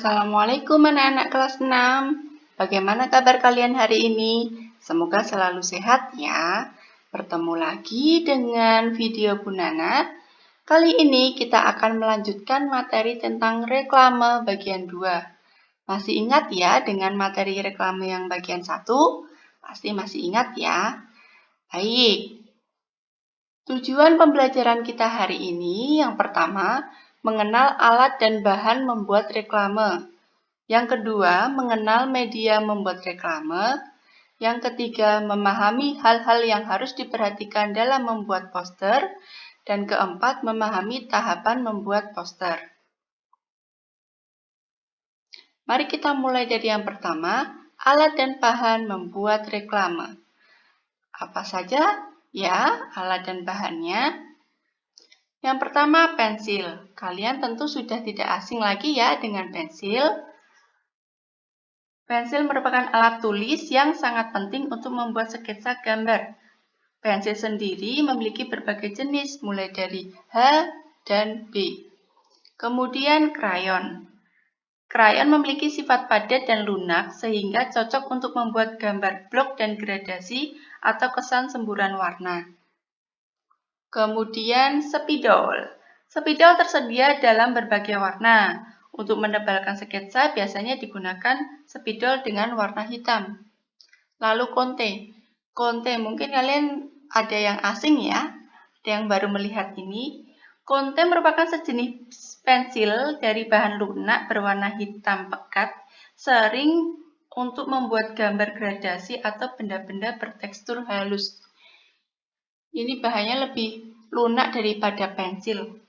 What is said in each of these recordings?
Assalamualaikum anak-anak kelas 6. Bagaimana kabar kalian hari ini? Semoga selalu sehat ya. Bertemu lagi dengan video Bu Nana. Kali ini kita akan melanjutkan materi tentang reklame bagian 2. Masih ingat ya dengan materi reklame yang bagian 1? Pasti masih ingat ya. Baik. Tujuan pembelajaran kita hari ini yang pertama, mengenal alat dan bahan membuat reklame. Yang kedua, mengenal media membuat reklame. Yang ketiga, memahami hal-hal yang harus diperhatikan dalam membuat poster. Dan keempat, memahami tahapan membuat poster. Mari kita mulai dari yang pertama, alat dan bahan membuat reklame. Apa saja ya alat dan bahannya? Yang pertama, pensil. Kalian tentu sudah tidak asing lagi ya dengan pensil. Pensil merupakan alat tulis yang sangat penting untuk membuat sketsa gambar. Pensil sendiri memiliki berbagai jenis, mulai dari H dan B. Kemudian krayon. Krayon memiliki sifat padat dan lunak sehingga cocok untuk membuat gambar blok dan gradasi atau kesan semburan warna. Kemudian spidol. Spidol tersedia dalam berbagai warna. Untuk menebalkan sketsa biasanya digunakan spidol dengan warna hitam. Lalu konte. Konte mungkin kalian ada yang asing ya, ada yang baru melihat ini. Konte merupakan sejenis pensil dari bahan lunak berwarna hitam pekat, sering untuk membuat gambar gradasi atau benda-benda bertekstur halus. Ini bahannya lebih lunak daripada pensil.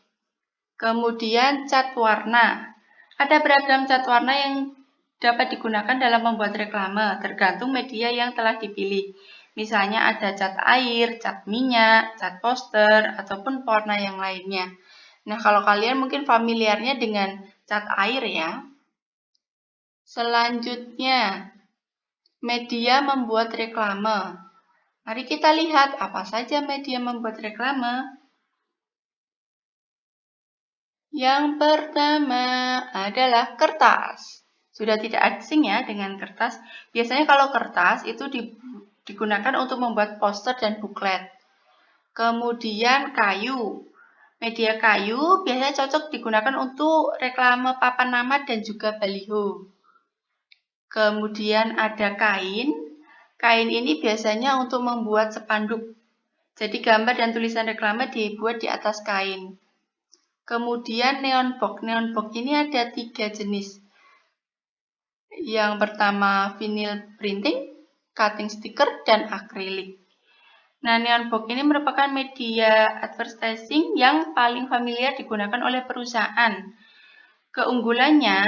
Kemudian cat warna. Ada beragam cat warna yang dapat digunakan dalam membuat reklame, tergantung media yang telah dipilih. Misalnya ada cat air, cat minyak, cat poster, ataupun warna yang lainnya. Nah, kalau kalian mungkin familiarnya dengan cat air ya. Selanjutnya, media membuat reklame. Mari kita lihat apa saja media membuat reklame. Yang pertama adalah kertas. Sudah tidak asing ya dengan kertas. Biasanya kalau kertas itu digunakan untuk membuat poster dan buklet. Kemudian kayu. Media kayu biasanya cocok digunakan untuk reklame papan nama dan juga baliho. Kemudian ada kain. Kain ini biasanya untuk membuat spanduk. Jadi gambar dan tulisan reklame dibuat di atas kain. Kemudian neon box. Neon box ini ada 3 jenis. Yang pertama vinyl printing, cutting sticker, dan akrilik. Nah, neon box ini merupakan media advertising yang paling familiar digunakan oleh perusahaan. Keunggulannya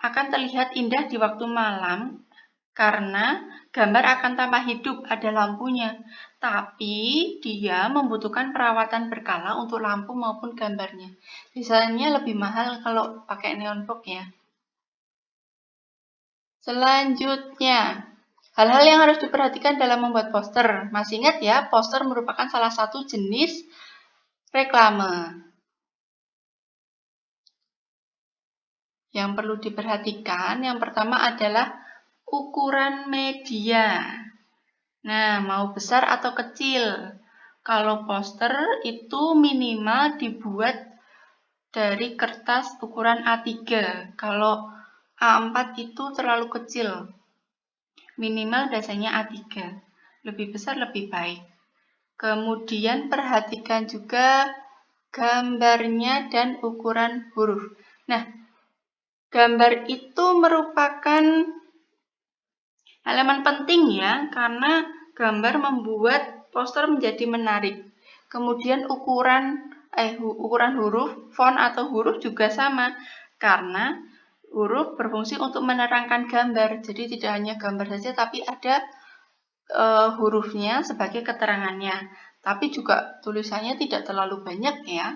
akan terlihat indah di waktu malam karena gambar akan tampak hidup, ada lampunya. Tapi dia membutuhkan perawatan berkala untuk lampu maupun gambarnya. Biasanya lebih mahal kalau pakai neon box ya. Selanjutnya, hal-hal yang harus diperhatikan dalam membuat poster. Masih ingat ya, poster merupakan salah satu jenis reklame. Yang perlu diperhatikan, yang pertama adalah ukuran media. Nah, mau besar atau kecil. Kalau poster itu minimal dibuat dari kertas ukuran A3. Kalau A4 itu terlalu kecil. Minimal biasanya A3. Lebih besar lebih baik. Kemudian perhatikan juga gambarnya dan ukuran huruf. Nah, gambar itu merupakan elemen penting ya, karena gambar membuat poster menjadi menarik. Kemudian ukuran huruf, font atau huruf juga sama, karena huruf berfungsi untuk menerangkan gambar. Jadi tidak hanya gambar saja, tapi ada hurufnya sebagai keterangannya. Tapi juga tulisannya tidak terlalu banyak ya.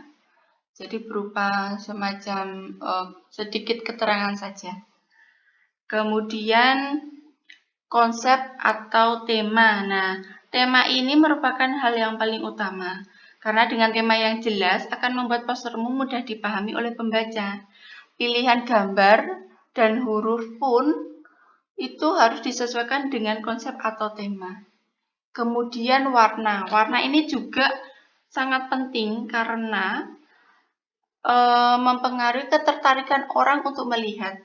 Jadi berupa semacam sedikit keterangan saja. Kemudian konsep atau tema. Nah, tema ini merupakan hal yang paling utama. Karena dengan tema yang jelas akan membuat postermu mudah dipahami oleh pembaca. Pilihan gambar dan huruf pun itu harus disesuaikan dengan konsep atau tema. Kemudian warna. Warna ini juga sangat penting karena mempengaruhi ketertarikan orang untuk melihat.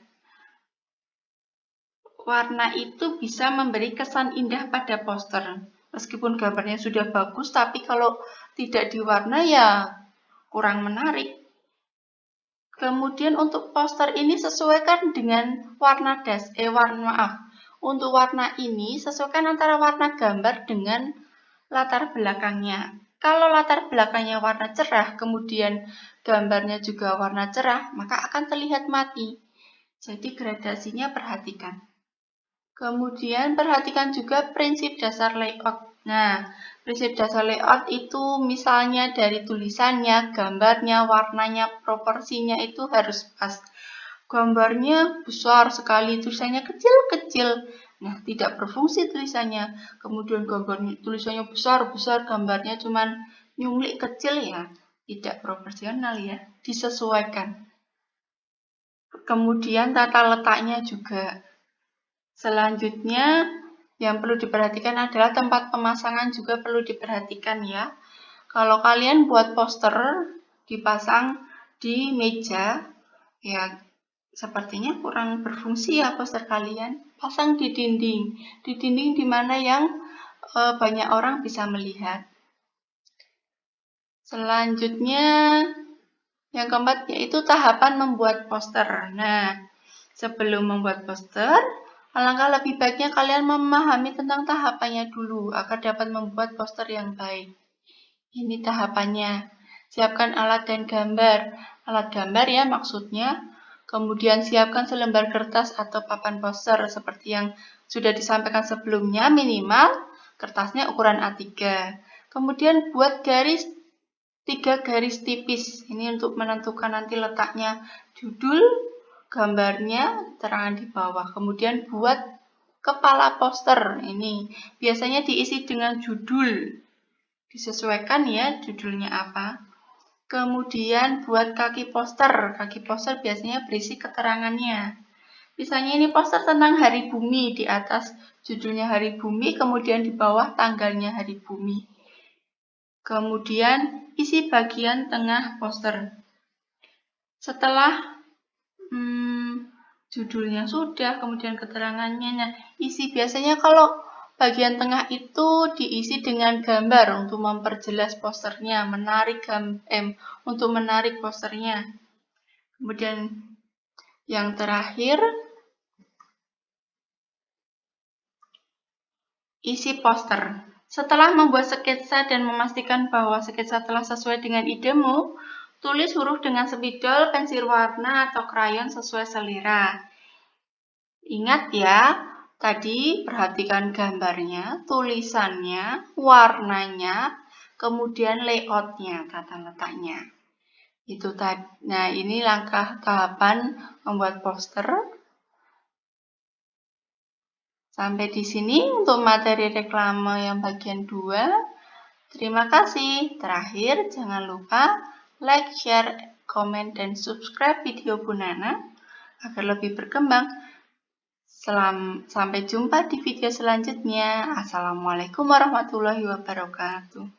Warna itu bisa memberi kesan indah pada poster. Meskipun gambarnya sudah bagus, tapi kalau tidak diwarna ya kurang menarik. Kemudian untuk poster ini sesuaikan dengan warna Untuk warna ini sesuaikan antara warna gambar dengan latar belakangnya. Kalau latar belakangnya warna cerah, kemudian gambarnya juga warna cerah, maka akan terlihat mati. Jadi gradasinya perhatikan. Kemudian perhatikan juga prinsip dasar layout. Nah, prinsip dasar layout itu misalnya dari tulisannya, gambarnya, warnanya, proporsinya itu harus pas. Gambarnya besar sekali, tulisannya kecil-kecil. Nah, tidak berfungsi tulisannya. Kemudian tulisannya besar-besar, gambarnya cuman nyumlik kecil ya. Tidak proporsional ya, disesuaikan. Kemudian tata letaknya juga. Selanjutnya, yang perlu diperhatikan adalah tempat pemasangan juga perlu diperhatikan ya. Kalau kalian buat poster dipasang di meja, ya sepertinya kurang berfungsi ya poster kalian. Pasang di dinding di mana yang banyak orang bisa melihat. Selanjutnya, yang keempat yaitu tahapan membuat poster. Nah, sebelum membuat poster, alangkah lebih baiknya kalian memahami tentang tahapannya dulu agar dapat membuat poster yang baik. Ini tahapannya. Siapkan alat dan gambar. Alat gambar ya maksudnya. Kemudian siapkan selembar kertas atau papan poster seperti yang sudah disampaikan sebelumnya, minimal kertasnya ukuran A3. Kemudian buat 3 garis tipis. Ini untuk menentukan nanti letaknya judul, gambarnya, keterangan di bawah. Kemudian buat kepala poster. Ini biasanya diisi dengan judul. Disesuaikan ya judulnya apa. Kemudian buat kaki poster. Kaki poster biasanya berisi keterangannya. Misalnya ini poster tentang hari bumi. Di atas judulnya hari bumi, kemudian di bawah tanggalnya hari bumi. Kemudian isi bagian tengah poster. Setelah judulnya sudah, kemudian keterangannya. Nah, isi biasanya kalau bagian tengah itu diisi dengan gambar untuk memperjelas posternya, untuk menarik posternya. Kemudian yang terakhir, isi poster. Setelah membuat sketsa dan memastikan bahwa sketsa telah sesuai dengan idemu, tulis huruf dengan spidol, pensil warna, atau krayon sesuai selera. Ingat ya, tadi perhatikan gambarnya, tulisannya, warnanya, kemudian layoutnya, tata letaknya. Nah, ini langkah tahapan membuat poster. Sampai di sini untuk materi reklame yang bagian 2. Terima kasih. Terakhir, jangan lupa like, share, komen, dan subscribe video Bu Nana agar lebih berkembang. Sampai jumpa di video selanjutnya. Assalamualaikum warahmatullahi wabarakatuh.